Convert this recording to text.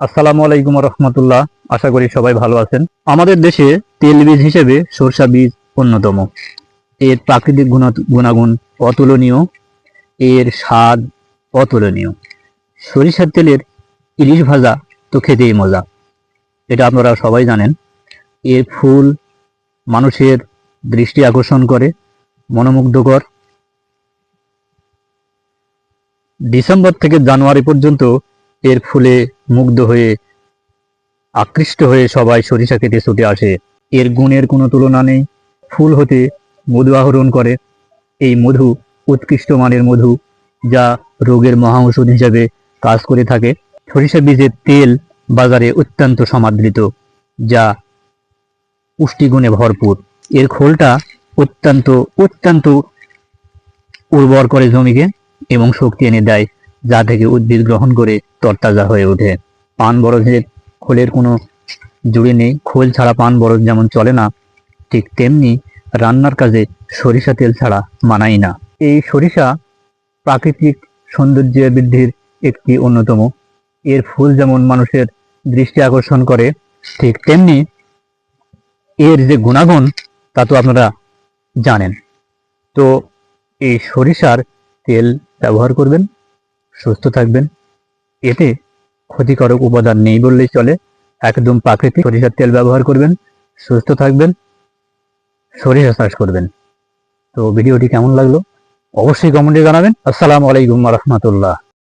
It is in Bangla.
আসসালামু আলাইকুম রহমতুল্লাহ। আশা করি সবাই ভালো আছেন। আমাদের দেশে তেল বীজ হিসেবে সরষা বীজ অন্যতম। এর প্রাকৃতিক গুণাগুণ অতুলনীয়, এর স্বাদ অতুলনীয়। সরিষার তেলের ইলিশ ভাজা তো খেতেই মজা, এটা আপনারা সবাই জানেন। এর ফুল মানুষের দৃষ্টি আকর্ষণ করে, মনোমুগ্ধকর। ডিসেম্বর থেকে জানুয়ারি পর্যন্ত এর ফুলে মুগ্ধ হয়ে আকৃষ্ট হয়ে সবাই সরিষা খেতে ছুটে আসে। এর গুণের কোনো তুলনা নেই। ফুল হতে মধু আহরণ করে। এই মধু উৎকৃষ্ট মানের মধু, যা রোগের মহা ঔষধ হিসেবে কাজ করে থাকে। সরিষা বীজের তেল বাজারে অত্যন্ত সমাদৃত, যা পুষ্টিগুণে ভরপুর। এর খোলটা অত্যন্ত অত্যন্ত উর্বর করে জমিকে এবং শক্তি এনে দেয়, যা থেকে উদ্ভিদ গ্রহণ করে তরতাজা হয়ে ওঠে। পান বরজের খোলের কোনো জুড়ি নেই। খোল ছাড়া পান বরজ যেমন চলে না, ঠিক তেমনি রান্নার কাজে সরিষা তেল ছাড়া মানাই না। এই সরিষা প্রাকৃতিক সৌন্দর্য বৃদ্ধির একটি অন্যতম। এর ফুল যেমন মানুষের দৃষ্টি আকর্ষণ করে, ঠিক তেমনি এর যে গুণাগুণ তা তো আপনারা জানেন। তো এই সরিষার তেল ব্যবহার করবেন, সুস্থ থাকবেন। এতে ক্ষতিকারক উপাদান নেই বললেই চলে। একদম প্রাকৃতিক সরিষার তেল ব্যবহার করবেন, সুস্থ থাকবেন, সরিষা চাষ করবেন। তো ভিডিওটি কেমন লাগলো অবশ্যই কমেন্টে জানাবেন। আসসালামু আলাইকুম রহমতুল্লাহ।